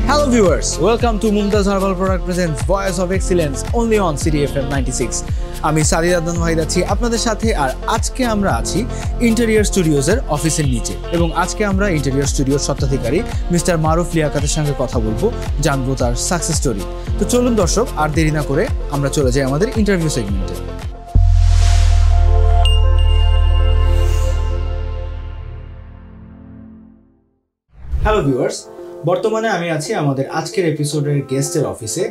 Hello viewers, welcome to Mumtaz Herbal Product Presents Voice of Excellence only on City FM 96. আমি সাদিদ আদনান ওয়াহিদ আছি আপনাদের সাথে আর আজকে আমরা আছি ইন্টেরিয়র স্টুডিওজের অফিসের নিচে এবং আজকে আমরা ইন্টেরিয়র স্টুডিওর স্বত্বাধিকারী মিস্টার মারুফ লিয়াকাতের সঙ্গে কথা বলবো, জানবো তার সাকসেস স্টোরি। তো চলুন দর্শক, আর দেরি না করে আমরা চলে যাই আমাদের ইন্টারভিউ সেগমেন্টে। হ্যালো ভিউয়ার্স, বর্তমানে আমি আছি আমাদের আজকের এপিসোডের গেস্টের অফিসে।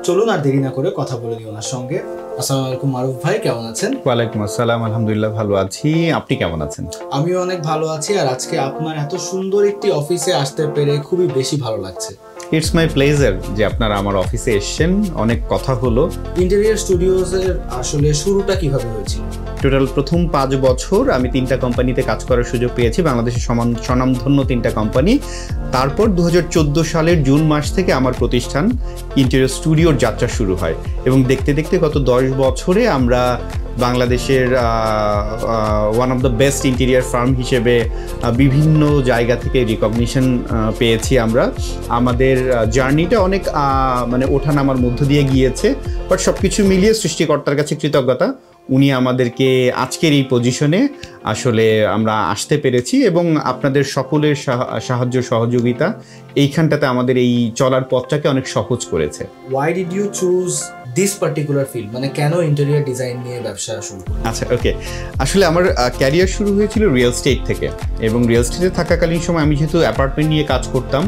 চলুন আর দেরি না করে কথা বলে নিই ওনার সঙ্গে। আসসালামু আলাইকুম মারুফ ভাই, কেমন আছেন? ওয়ালাইকুম আসসালাম, আলহামদুলিল্লাহ ভালো আছি। আপনি কেমন আছেন? আমিও অনেক ভালো আছি। আর আজকে আপনার এত সুন্দর একটি অফিসে আসতে পেরে খুবই বেশি ভালো লাগছে। ইটস মাই প্লেজার যে আপনারা আমার অফিসে এসেছেন। অনেক কথা হলো। ইন্টেরিয়র স্টুডিওজের আসলে শুরুটা কিভাবে হয়েছিল? টোটাল প্রথম 5 বছর আমি 3টা কোম্পানিতে কাজ করার সুযোগ পেয়েছি, বাংলাদেশের স্বনামধন্য 3টা কোম্পানি। তারপর 2014 সালের জুন মাস থেকে আমার প্রতিষ্ঠান ইন্টেরিয়র স্টুডিওর যাত্রা শুরু হয় এবং দেখতে দেখতে গত 10 বছরে আমরা বাংলাদেশের one of the best interior farm হিসেবে বিভিন্ন জায়গা থেকে রিকগনিশন পেয়েছি আমরা। আমাদের জার্নিটা অনেক মানে ওঠানামার মধ্য দিয়ে গিয়েছে, বাট সব কিছু মিলিয়ে সৃষ্টিকর্তার কাছে কৃতজ্ঞতা, উনি আমাদেরকে আজকের এই পজিশনে আসলে আমরা আসতে পেরেছি এবং আপনাদের সকলের সাহায্য সহযোগিতা এইখানটাতে আমাদের এই চলার পথটাকে অনেক সহজ করেছে। Why did you choose this particular field? মানে কেন ইন্টেরিয়র ডিজাইন নিয়ে ব্যবসা শুরু করলেন? আচ্ছা, ওকে। আসলে আমার ক্যারিয়ার শুরু হয়েছিল রিয়েল এস্টেট থেকে এবং রিয়েল এস্টেটে থাকাকালীন সময় আমি যেহেতু অ্যাপার্টমেন্ট নিয়ে কাজ করতাম,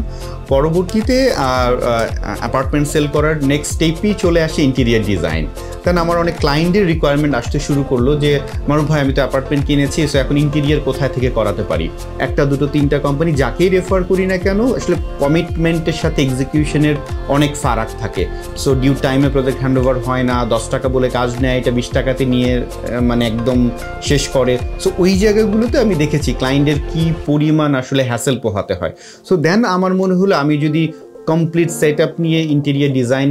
পরবর্তীতে অ্যাপার্টমেন্ট সেল করার নেক্সট স্টেপই চলে আসে ইন্টেরিয়র ডিজাইন। কারণ আমার অনেক ক্লায়েন্টের রিকোয়ারমেন্ট আসতে শুরু করলো যে মারুফ ভাই, আমি তো অ্যাপার্টমেন্ট কিনেছি, সো এখন ইন্টেরিয়র কোথায় থেকে করাতে পারি। 1, 2, 3টা কোম্পানি যাকেই রেফার করি না কেন, আসলে কমিটমেন্টের সাথে এক্সিকিউশনের অনেক ফারাক থাকে। সো ডিউ টাইমে প্রজেক্ট হ্যান্ডওভার হয় না, 10 টাকা বলে কাজ নেয়, এটা 20 টাকাতে নিয়ে মানে একদম শেষ করে। সো ওই জায়গাগুলোতে আমি দেখেছি ক্লায়েন্টের কী পরিমাণ আসলে হ্যাসেল পোহাতে হয়। সো দেন আমার মনে হলো আমি যদি কমপ্লিট সেট আপ নিয়ে ইন্টেরিয়র ডিজাইন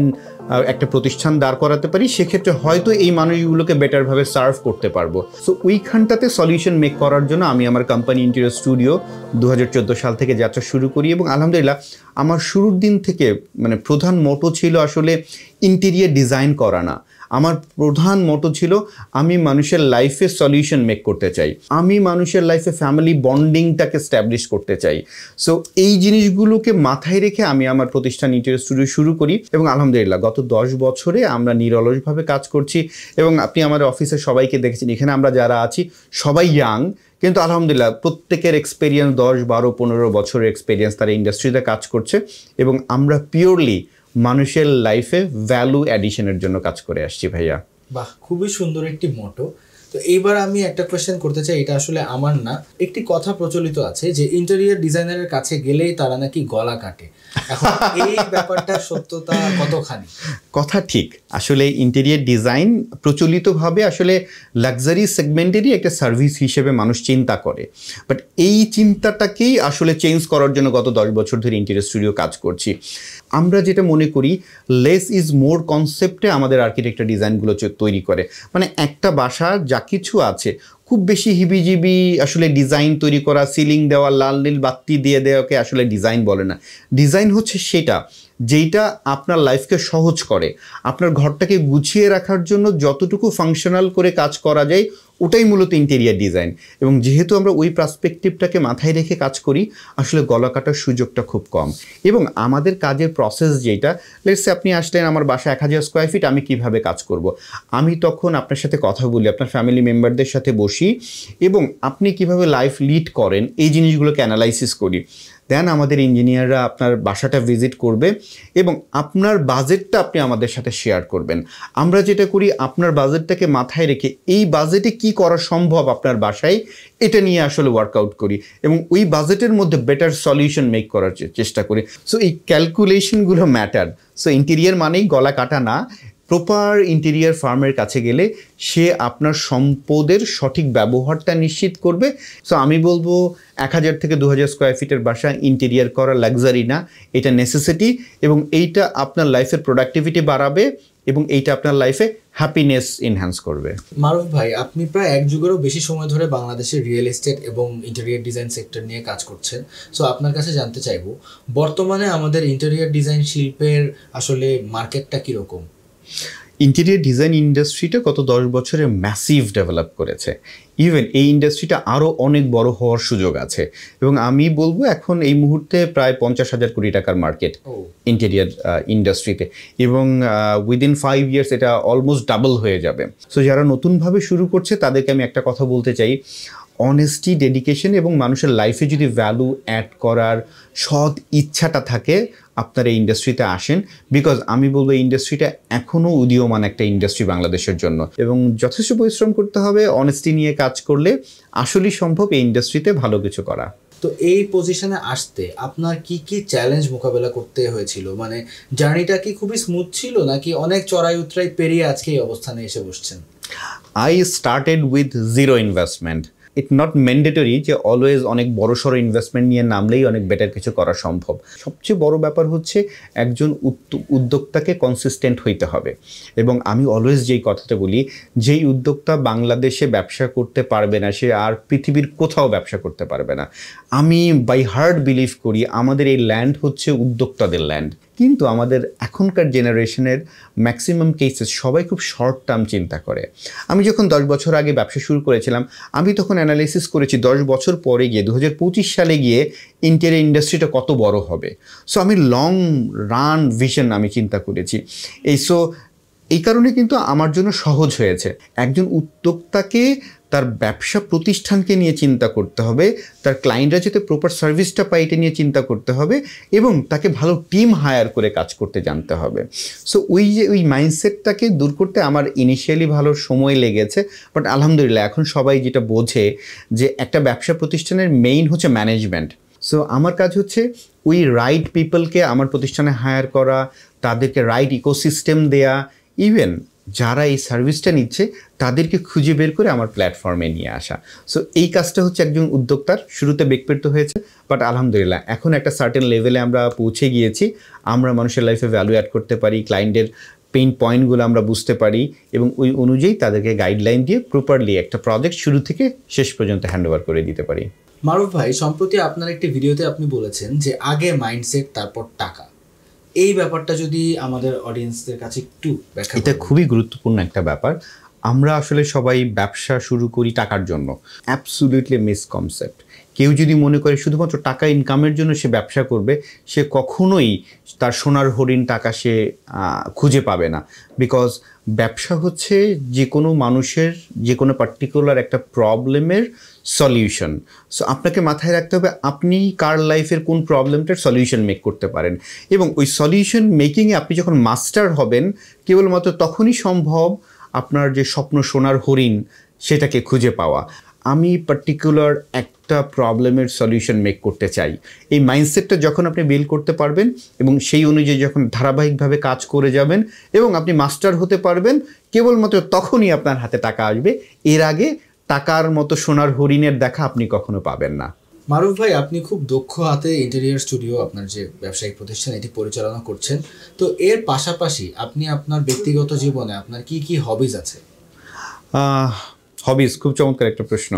একটা প্রতিষ্ঠান দাঁড় করাতে পারি, সেক্ষেত্রে হয়তো এই মানুষগুলোকে বেটারভাবে সার্ভ করতে পারবো। সো ওইখানটাতে সলিউশন মেক করার জন্য আমি আমার কোম্পানি ইন্টেরিয়র স্টুডিও 2014 সাল থেকে যাত্রা শুরু করি এবং আলহামদুলিল্লাহ আমার শুরুর দিন থেকে মানে প্রধান মোটো ছিল আসলে ইন্টেরিয়র ডিজাইন করা না। আমার প্রধান মোটো ছিল আমি মানুষের লাইফে সলিউশন মেক করতে চাই, আমি মানুষের লাইফে ফ্যামিলি বন্ডিংটাকে স্ট্যাবলিশ করতে চাই। সো এই জিনিসগুলোকে মাথায় রেখে আমি আমার প্রতিষ্ঠান ইন্টেরিয়র স্টুডিও শুরু করি এবং আলহামদুলিল্লাহ গত 10 বছরে আমরা নিরলসভাবে কাজ করছি এবং আপনি আমাদের অফিসে সবাইকে দেখেছেন, এখানে আমরা যারা আছি সবাই ইয়াং, কিন্তু আলহামদুলিল্লাহ প্রত্যেকের এক্সপেরিয়েন্স 10, 12, 15 বছরের এক্সপেরিয়েন্স, তারা ইন্ডাস্ট্রিতে কাজ করছে এবং আমরা পিওরলি মানুষের লাইফে ভ্যালু অ্যাডিশনের জন্য কাজ করে আসছি। ভাইয়া বাহ, খুবই সুন্দর একটি মোটো। তো এইবার আমি একটা কোয়েশ্চেন করতে চাই, এটা আসলে আমার না, একটি কথা প্রচলিত আছে যে ইন্টেরিয়র ডিজাইনারের কাছে গেলেই তারা নাকি গলা কাটে। এখন এই ব্যাপারটা সত্যতা কতখানি? কথা ঠিক। আসলে ইন্টেরিয়র ডিজাইন প্রচলিতভাবে আসলে লাক্সারি সেগমেন্টেরই একটা সার্ভিস হিসেবে মানুষ চিন্তা করে, বাট এই চিন্তাটাকেই আসলে চেঞ্জ করার জন্য গত 10 বছর ধরে ইন্টেরিয়র স্টুডিও কাজ করছি। আমরা যেটা মনে করি লেস ইজ মোর কনসেপ্টে আমাদের আর্কিটেকচার ডিজাইনগুলো তৈরি করে। মানে একটা বাসার যা কিছু আছে খুব বেশি হিবিজিবি আসলে ডিজাইন তৈরি করা, সিলিং দেওয়া, লাল নীল বাতি দিয়ে দেওয়াকে আসলে ডিজাইন বলে না। ডিজাইন হচ্ছে সেটা যেইটা আপনার লাইফকে সহজ করে, আপনার ঘরটাকে গুছিয়ে রাখার জন্য যতটুকু ফাংশনাল করে কাজ করা যায় ওটাই মূলত ইন্টেরিয়র ডিজাইন। এবং যেহেতু আমরা ওই পার্সপেক্টিভটাকে মাথায় রেখে কাজ করি, আসলে গলা কাটার সুযোগটা খুব কম। এবং আমাদের কাজের প্রসেস যেটা, লেটস সে আপনি আসলেন আমার বাসা 1000 স্কোয়ার ফিট, আমি কিভাবে কাজ করব, আমি তখন আপনার সাথে কথা বলি, আপনার ফ্যামিলি মেম্বারদের সাথে বসি এবং আপনি কিভাবে লাইফ লিড করেন এই জিনিসগুলোকে অ্যানালাইসিস করি। দেন আমাদের ইঞ্জিনিয়াররা আপনার বাসাটা ভিজিট করবে এবং আপনার বাজেটটা আপনি আমাদের সাথে শেয়ার করবেন। আমরা যেটা করি আপনার বাজেটটাকে মাথায় রেখে এই বাজেটে কি করা সম্ভব আপনার বাসায়, এটা নিয়ে আসলে ওয়ার্কআউট করি এবং ওই বাজেটের মধ্যে বেটার সলিউশন মেক করার চেষ্টা করি। সো এই ক্যালকুলেশনগুলো ম্যাটার। সো ইন্টেরিয়র মানেই গলা কাটা না। প্রপার ইন্টেরিয়র ফার্মের কাছে গেলে সে আপনার সম্পদের সঠিক ব্যবহারটা নিশ্চিত করবে। সো আমি বলবো 1000 থেকে 2000 স্কোয়ার ফিটের বাসা ইন্টেরিয়র করা লাক্সারি না, এটা নেসেসিটি এবং এইটা আপনার লাইফের প্রোডাক্টিভিটি বাড়াবে এবং এইটা আপনার লাইফে হ্যাপিনেস এনহ্যান্স করবে। মারুফ ভাই, আপনি প্রায় এক যুগেরও বেশি সময় ধরে বাংলাদেশের রিয়েল এস্টেট এবং ইন্টেরিয়র ডিজাইন সেক্টর নিয়ে কাজ করছেন। সো আপনার কাছে জানতে চাইবো, বর্তমানে আমাদের ইন্টেরিয়র ডিজাইন শিল্পের আসলে মার্কেটটা কীরকম? ইন্টেরিয়র ডিজাইন ইন্ডাস্ট্রিটা গত 10 বছরে ম্যাসিভ ডেভেলপ করেছে। ইভেন এই ইন্ডাস্ট্রিটা আরও অনেক বড় হওয়ার সুযোগ আছে, এবং আমি বলবো এখন এই মুহূর্তে প্রায় 50,000 কোটি টাকার মার্কেট ইন্টেরিয়র ইন্ডাস্ট্রিতে, এবং উইদিন 5 ইয়ার্স এটা অলমোস্ট ডাবল হয়ে যাবে। সো যারা নতুনভাবে শুরু করছে তাদেরকে আমি একটা কথা বলতে চাই, অনেস্টি, ডেডিকেশন এবং মানুষের লাইফে যদি ভ্যালু অ্যাড করার সৎ ইচ্ছাটা থাকে, আপনারা এই ইন্ডাস্ট্রিতে আসেন। বিকজ আমি বলবো এই ইন্ডাস্ট্রিটা এখনও উদীয়মান একটা ইন্ডাস্ট্রি বাংলাদেশের জন্য, এবং যথেষ্ট পরিশ্রম করতে হবে। অনেস্টি নিয়ে কাজ করলে আসলেই সম্ভব এই ইন্ডাস্ট্রিতে ভালো কিছু করা। তো এই পজিশনে আসতে আপনার কি কি চ্যালেঞ্জ মোকাবেলা করতে হয়েছিল? মানে জার্নিটা কি খুবই স্মুথ ছিল, নাকি অনেক চড়াই উতরাই পেরিয়ে আজকে এই অবস্থানে এসে বসছেন? I started with zero investment. It's not mandatory যে অলওয়েজ অনেক বড় সড়ো ইনভেস্টমেন্ট নিয়ে নামলেই অনেক বেটার কিছু করা সম্ভব। সবচেয়ে বড় ব্যাপার হচ্ছে একজন উদ্যোক্তাকে কনসিস্টেন্ট হইতে হবে, এবং আমি অলওয়েজ যেই কথাটা বলি, যেই উদ্যোক্তা বাংলাদেশে ব্যবসা করতে পারবে না সে আর পৃথিবীর কোথাও ব্যবসা করতে পারবে না। আমি বাই হার্ট বিলিভ করি আমাদের এই ল্যান্ড হচ্ছে উদ্যোক্তাদের ল্যান্ড, কিন্তু আমাদের এখনকার জেনারেশনের ম্যাক্সিমাম কেসেস সবাই খুব শর্ট টার্ম চিন্তা করে। আমি যখন 10 বছর আগে ব্যবসা শুরু করেছিলাম, আমি তখন অ্যানালাইসিস করেছি 10 বছর পরে গিয়ে 2025 সালে গিয়ে ইন্টেরিয়র ইন্ডাস্ট্রিটা কত বড় হবে। সো আমি লং রান ভিশন আমি চিন্তা করেছি। এই কারণে কিন্তু আমার জন্য সহজ হয়েছে। একজন উদ্যোক্তাকে তার ব্যবসা প্রতিষ্ঠানকে নিয়ে চিন্তা করতে হবে, তার ক্লায়েন্টরা যাতে প্রপার সার্ভিসটা পায় এটা নিয়ে চিন্তা করতে হবে, এবং তাকে ভালো টিম হায়ার করে কাজ করতে জানতে হবে। সো ওই মাইন্ডসেটটাকে দূর করতে আমার ইনিশিয়ালি ভালো সময় লেগেছে, বাট আলহামদুলিল্লাহ এখন সবাই যেটা বোঝে যে একটা ব্যবসা প্রতিষ্ঠানের মেইন হচ্ছে ম্যানেজমেন্ট। সো আমার কাজ হচ্ছে ওই রাইট পিপলকে আমার প্রতিষ্ঠানে হায়ার করা, তাদেরকে রাইট ইকোসিস্টেম দেয়া, ইভেন যারা এই সার্ভিসটা নিচ্ছে তাদেরকে খুঁজে বের করে আমার প্ল্যাটফর্মে নিয়ে আসা। সো এই কাজটা হচ্ছে একজন উদ্যোক্তার। শুরুতে বেগপেট হয়েছে, বাট আলহামদুলিল্লাহ এখন একটা সার্টেন লেভেলে আমরা পৌঁছে গিয়েছি। আমরা মানুষের লাইফে ভ্যালু অ্যাড করতে পারি, ক্লায়েন্টের পেইন পয়েন্টগুলো আমরা বুঝতে পারি, এবং ওই অনুযায়ী তাদেরকে গাইডলাইন দিয়ে প্রপারলি একটা প্রজেক্ট শুরু থেকে শেষ পর্যন্ত হ্যান্ডওভার করে দিতে পারি। মারুফ ভাই, সম্প্রতি আপনার একটি ভিডিওতে আপনি বলেছেন যে আগে মাইন্ডসেট তারপর টাকা। এই ব্যাপারটা যদি আমাদের অডিয়েন্সদের কাছে একটু ব্যাখ্যা। এটা খুবই গুরুত্বপূর্ণ একটা ব্যাপার। আমরা আসলে সবাই ব্যবসা শুরু করি টাকার জন্য, অ্যাবসলিউটলি মিসকনসেপ্ট। কেউ যদি মনে করে শুধুমাত্র টাকা ইনকামের জন্য সে ব্যবসা করবে, সে কখনোই তার সোনার হরিণ টাকা সে খুঁজে পাবে না। বিকজ ব্যবসা হচ্ছে যে কোনো মানুষের যে কোনো পার্টিকুলার একটা প্রবলেমের সলিউশন। সো আপনাকে মাথায় রাখতে হবে আপনি কার লাইফের কোন প্রবলেমটার সলিউশন মেক করতে পারেন, এবং ওই সলিউশন মেকিংয়ে আপনি যখন মাস্টার হবেন কেবলমাত্র তখনই সম্ভব আপনার যে স্বপ্ন সোনার হরিণ সেটাকে খুঁজে পাওয়া। আমি পার্টিকুলার একটা প্রবলেমের সলিউশন মেক করতে চাই, এই মাইন্ডসেটটা যখন আপনি বিল্ড করতে পারবেন এবং সেই অনুযায়ী যখন ধারাবাহিকভাবে কাজ করে যাবেন এবং আপনি মাস্টার হতে পারবেন, কেবলমাত্র তখনই আপনার হাতে টাকা আসবে। এর আগে টাকার মতো সোনার হরিণের দেখা আপনি কখনো পাবেন না। মারুফ ভাই, আপনি খুব দক্ষ হাতে ইন্টেরিয়র স্টুডিও, আপনার যে ব্যবসায়িক প্রতিষ্ঠান, এটি পরিচালনা করছেন। তো এর পাশাপাশি আপনি আপনার ব্যক্তিগত জীবনে আপনার কি কি হবিজ আছে? হবিজ খুব চমৎকার একটা প্রশ্ন।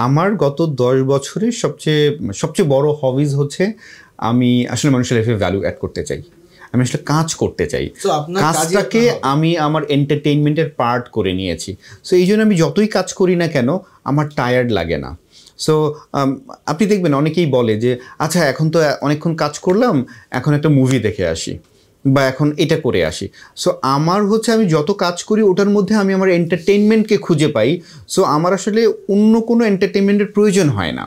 আমার গত 10 বছরের সবচেয়ে বড় হবিজ হচ্ছে আমি আসলে মানুষের লাইফে ভ্যালু অ্যাড করতে চাই। আমি আসলে কাজ করতে চাই, কাজটাকে আমি আমার এন্টারটেইনমেন্টের পার্ট করে নিয়েছি। সো এই জন্য আমি যতই কাজ করি না কেন আমার টায়ার্ড লাগে না। সো আপনি দেখবেন অনেকেই বলে যে আচ্ছা এখন তো অনেকক্ষণ কাজ করলাম, এখন একটা মুভি দেখে আসি বা এখন এটা করে আসি। সো আমার হচ্ছে আমি যত কাজ করি ওটার মধ্যে আমি আমার এন্টারটেইনমেন্টকে খুঁজে পাই। সো আমার আসলে অন্য কোনো এন্টারটেইনমেন্টের প্রয়োজন হয় না।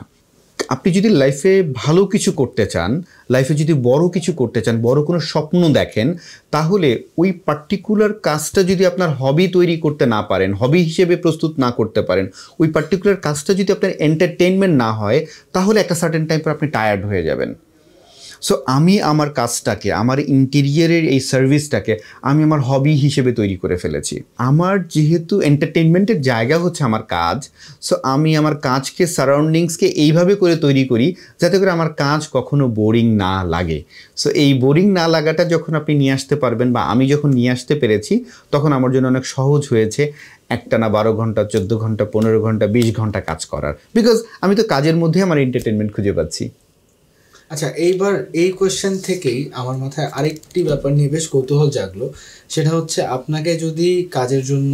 আপনি যদি লাইফে ভালো কিছু করতে চান, লাইফে যদি বড় কিছু করতে চান, বড় কোনো স্বপ্ন দেখেন, তাহলে ওই পার্টিকুলার কাজটা যদি আপনার হবি তৈরি করতে না পারেন, হবি হিসেবে প্রস্তুত না করতে পারেন, ওই পার্টিকুলার কাজটা যদি আপনার এন্টারটেইনমেন্ট না হয়, তাহলে একটা সার্টেন টাইম পর আপনি টায়ার্ড হয়ে যাবেন। সো আমি আমার কাজটাকে, আমার ইন্টেরিয়ারের এই সার্ভিসটাকে আমি আমার হবি হিসেবে তৈরি করে ফেলেছি। আমার যেহেতু এন্টারটেনমেন্টের জায়গা হচ্ছে আমার কাজ, সো আমি আমার কাজকে, সারাউন্ডিংসকে এইভাবে করে তৈরি করি যাতে করে আমার কাজ কখনো বোরিং না লাগে। সো এই বোরিং না লাগাটা যখন আপনি নিয়ে আসতে পারবেন, বা আমি যখন নিয়ে আসতে পেরেছি, তখন আমার জন্য অনেক সহজ হয়েছে একটানা 12 ঘন্টা, 14 ঘন্টা, 15 ঘন্টা, 20 ঘন্টা কাজ করার। বিকজ আমি তো কাজের মধ্যে আমার এন্টারটেনমেন্ট খুঁজে পাচ্ছি। আচ্ছা, এইবার এই কোয়েশ্চেন থেকেই আমার মাথায় আরেকটি ব্যাপার নিয়ে বেশ কৌতূহল জাগলো। সেটা হচ্ছে, আপনাকে যদি কাজের জন্য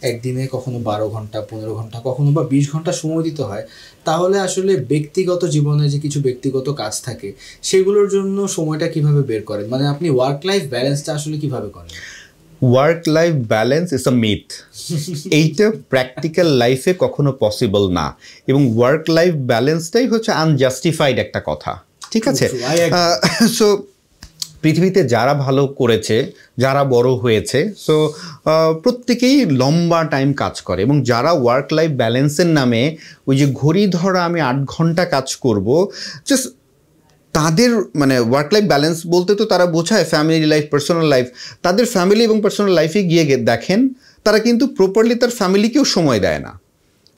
একদিনে কখনো 12 ঘন্টা, 15 ঘন্টা, কখনো বা 20 ঘন্টা সময় দিতে হয়, তাহলে আসলে ব্যক্তিগত জীবনে যে কিছু ব্যক্তিগত কাজ থাকে সেগুলোর জন্য সময়টা কিভাবে বের করেন? মানে আপনি ওয়ার্ক লাইফ ব্যালেন্সটা আসলে কিভাবে করেন? Work life balance is a myth. এইটা প্র্যাকটিক্যাল লাইফে কখনো পসিবল না, এবং ওয়ার্ক লাইফ ব্যালেন্সটাই হচ্ছে আনজাস্টিফাইড একটা কথা। ঠিক আছে? সো পৃথিবীতে যারা ভালো করেছে, যারা বড় হয়েছে, সো প্রত্যেকেই লম্বা টাইম কাজ করে, এবং যারা ওয়ার্ক লাইফ ব্যালেন্সের নামে ওই যে ঘড়ি ধরা আমি 8 ঘন্টা কাজ করব, জাস্ট তাদের মানে ওয়ার্ক লাইফ ব্যালেন্স বলতে তো তারা বোঝায় ফ্যামিলি লাইফ, পার্সোনাল লাইফ। তাদের ফ্যামিলি এবং পার্সোনাল লাইফে গিয়ে দেখেন তারা কিন্তু প্রপারলি তার ফ্যামিলিকেও সময় দেয় না,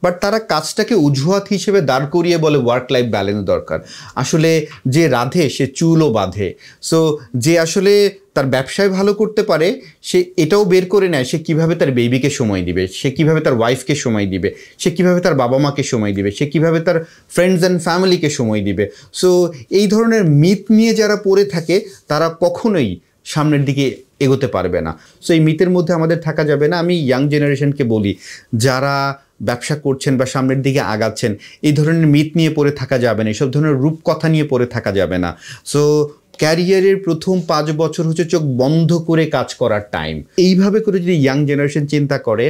বাট তারা কাজটাকে অজুহাত হিসেবে দাঁড় করিয়ে বলে ওয়ার্ক লাইফ ব্যালেন্স দরকার। আসলে যে রাধে সে চুলও বাঁধে। সো যে আসলে তার ব্যবসায় ভালো করতে পারে, সে এটাও বের করে নেয় সে কীভাবে তার বেবিকে সময় দিবে, সে কীভাবে তার ওয়াইফকে সময় দিবে, সে কীভাবে তার বাবা মাকে সময় দিবে, সে কীভাবে তার ফ্রেন্ডস অ্যান্ড ফ্যামিলিকে সময় দিবে। সো এই ধরনের মিথ নিয়ে যারা পড়ে থাকে তারা কখনোই সামনের দিকে এগোতে পারবে না। সো এই মিথের মধ্যে আমাদের থাকা যাবে না। আমি ইয়াং জেনারেশনকে বলি, যারা ব্যবসা করছেন বা সামনের দিকে আগাচ্ছেন, এই ধরনের মিথ নিয়ে পড়ে থাকা যাবে না, এসব ধরনের রূপকথা নিয়ে পড়ে থাকা যাবে না। সো ক্যারিয়ারের প্রথম 5 বছর হচ্ছে চোখ বন্ধ করে কাজ করার টাইম। এইভাবে করে যদি ইয়াং জেনারেশন চিন্তা করে,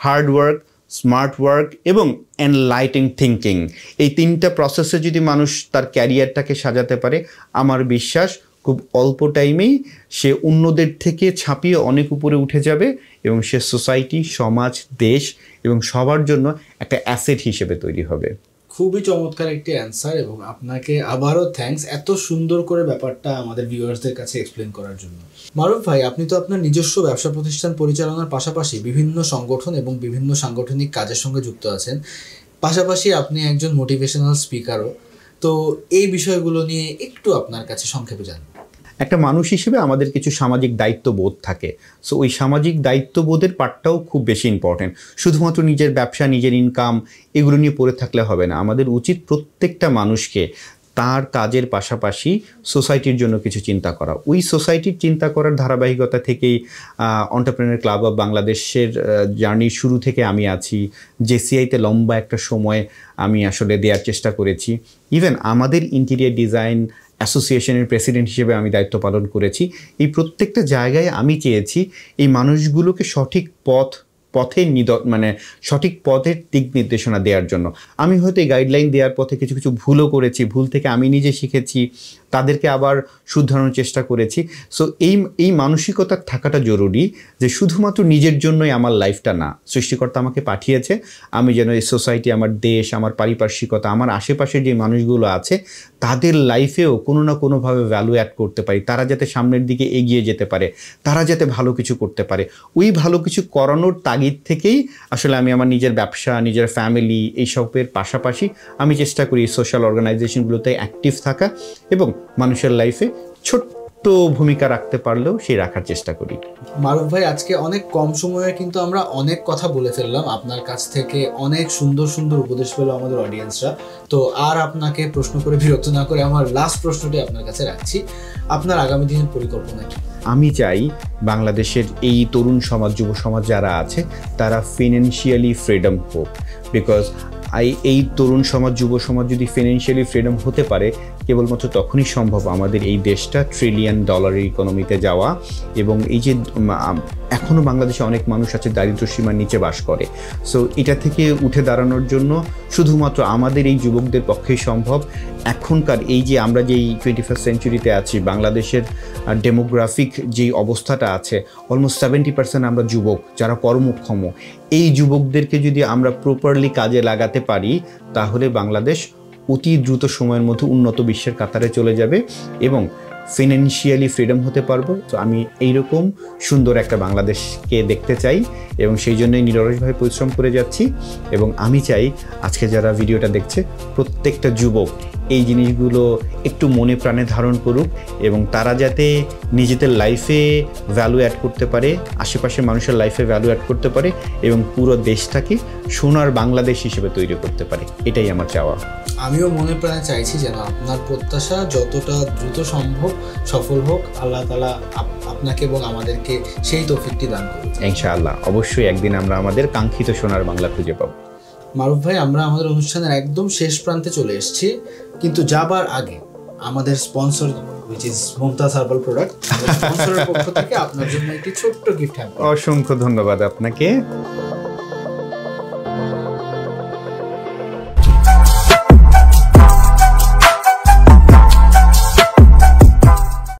হার্ড ওয়ার্ক, স্মার্ট ওয়ার্ক এবং এনলাইটিং থিঙ্কিং, এই 3টা প্রসেসে যদি মানুষ তার ক্যারিয়ারটাকে সাজাতে পারে, আমার বিশ্বাস খুব অল্প টাইমেই সে অন্যদের থেকে ছাপিয়ে অনেক উপরে উঠে যাবে, এবং সে সোসাইটি, সমাজ, দেশ এবং সবার জন্য একটা অ্যাসেট হিসেবে তৈরি হবে। খুবই চমৎকার একটি অ্যান্সার, এবং আপনাকে আবারও থ্যাঙ্কস এত সুন্দর করে ব্যাপারটা আমাদের ভিউয়ার্সদের কাছে এক্সপ্লেন করার জন্য। মারুফ ভাই, আপনি তো আপনার নিজস্ব ব্যবসা প্রতিষ্ঠান পরিচালনার পাশাপাশি বিভিন্ন সংগঠন এবং বিভিন্ন সাংগঠনিক কাজের সঙ্গে যুক্ত আছেন। পাশাপাশি আপনি একজন মোটিভেশনাল স্পিকারও। তো এই বিষয়গুলো নিয়ে একটু আপনার কাছে সংক্ষেপে জানব। একটা মানুষ হিসেবে আমাদের কিছু সামাজিক দায়িত্ববোধ থাকে। সো ওই সামাজিক দায়িত্ববোধের পার্টটাও খুব বেশি ইম্পর্টেন্ট। শুধুমাত্র নিজের ব্যবসা, নিজের ইনকাম এগুলো নিয়ে পড়ে থাকলে হবে না। আমাদের উচিত প্রত্যেকটা মানুষকে তার কাজের পাশাপাশি সোসাইটির জন্য কিছু চিন্তা করা। ওই সোসাইটির চিন্তা করার ধারাবাহিকতা থেকেই এন্টারপ্রেনার ক্লাব অফ বাংলাদেশের জার্নির শুরু থেকে আমি আছি। জেসিআইতে লম্বা একটা সময় আমি আসলে দেওয়ার চেষ্টা করেছি। ইভেন আমাদের ইন্টেরিয়ার ডিজাইন অ্যাসোসিয়েশনের প্রেসিডেন্ট হিসেবে আমি দায়িত্ব পালন করেছি। এই প্রত্যেকটা জায়গায় আমি চেয়েছি এই মানুষগুলোকে সঠিক সঠিক পথের দিক নির্দেশনা দেওয়ার জন্য। আমি হয়তো এই গাইডলাইন দেওয়ার পথে কিছু কিছু ভুলও করেছি, ভুল থেকে আমি নিজে শিখেছি, তাদেরকে আবার শুধরানোর চেষ্টা করেছি। সো এই মানসিকতা থাকাটা জরুরি যে শুধুমাত্র নিজের জন্যই আমার লাইফটা না, সৃষ্টিকর্তা আমাকে পাঠিয়েছে আমি যেন এই সোসাইটি, আমার দেশ, আমার পারিপার্শ্বিকতা, আমার আশেপাশের যে মানুষগুলো আছে তাদের লাইফেও কোনো না কোনোভাবে ভ্যালু অ্যাড করতে পারি, তারা যাতে সামনের দিকে এগিয়ে যেতে পারে, তারা যাতে ভালো কিছু করতে পারে। ওই ভালো কিছু করানোর তাগিদ থেকেই আসলে আমি আমার নিজের ব্যবসা, নিজের ফ্যামিলি এইসবের পাশাপাশি আমি চেষ্টা করি সোশ্যাল অর্গানাইজেশনগুলোতে অ্যাক্টিভ থাকা এবং মানুষের লাইফে ছোট্ট ভূমিকা রাখতে পারলেও সেই রাখার চেষ্টা করি। মারুফ ভাই, আজকে অনেক কম সময়ে কিন্তু আমরা অনেক কথা বলে ফেললাম। আপনার কাছ থেকে অনেক সুন্দর সুন্দর উপদেশ পেল আমাদের অডিয়েন্সরা। তো আর আপনাকে প্রশ্ন করে বিরক্ত না করে আমার লাস্ট প্রশ্নটি আপনার কাছে রাখছি, আপনার আগামী দিনের পরিকল্পনা কি? আমি চাই বাংলাদেশের এই তরুণ সমাজ, যুব সমাজ যারা আছে তারা ফিনান্সিয়ালি ফ্রিডম হোক। বিকজ এই তরুণ সমাজ, যুব সমাজ যদি ফিনান্সিয়ালি ফ্রিডম হতে পারে, কেবলমাত্র তখনই সম্ভব আমাদের এই দেশটা $1 ট্রিলিয়ন ইকোনমিতে যাওয়া। এবং এই যে এখনও বাংলাদেশে অনেক মানুষ আছে দারিদ্র্য সীমার নিচে বাস করে, সো এটা থেকে উঠে দাঁড়ানোর জন্য শুধুমাত্র আমাদের এই যুবকদের পক্ষেই সম্ভব। এখনকার এই যে আমরা যেই 21st সেঞ্চুরিতে আছি, বাংলাদেশের ডেমোগ্রাফিক যেই অবস্থাটা আছে, অলমোস্ট 70% আমরা যুবক যারা কর্মক্ষম। এই যুবকদেরকে যদি আমরা প্রপারলি কাজে লাগাতে পারি তাহলে বাংলাদেশ অতি দ্রুত সময়ের মধ্যে উন্নত বিশ্বের কাতারে চলে যাবে এবং ফিনান্সিয়ালি ফ্রিডম হতে পারবো। তো আমি এইরকম সুন্দর একটা বাংলাদেশকে দেখতে চাই এবং সেই জন্যই নিরলসভাবে পরিশ্রম করে যাচ্ছি। এবং আমি চাই আজকে যারা ভিডিওটা দেখছে প্রত্যেকটা যুবক এই জিনিসগুলো একটু মনে প্রাণে ধারণ করুক এবং তারা যাতে নিজেদের লাইফে ভ্যালু অ্যাড করতে পারে, আশেপাশের মানুষের লাইফে ভ্যালু অ্যাড করতে পারে এবং পুরো দেশটাকে সোনার বাংলাদেশ হিসেবে তৈরি করতে পারে। এটাই আমার চাওয়া। আমিও মনে প্রাণে চাইছি যেন আপনার প্রত্যাশা যতটা দ্রুত সম্ভব সফল হোক। আল্লাহ তাআলা আপনাকে এবং আমাদেরকে সেই তৌফিকটি দান করুন ইনশাআল্লাহ। অবশ্যই একদিন আমরা আমাদের কাঙ্ক্ষিত সোনার বাংলা খুঁজে পাবো। মারুফ ভাই, আমরা আমাদের অনুষ্ঠানের একদম শেষ প্রান্তে চলে এসেছি, কিন্তু যাবার আগে আমাদের sponsor which is Mumtaz herbal product, স্পন্সরের পক্ষ থেকে আপনার জন্য একটি ছোট্ট গিফট হ্যাম্পার। অসংখ্য ধন্যবাদ আপনাকে।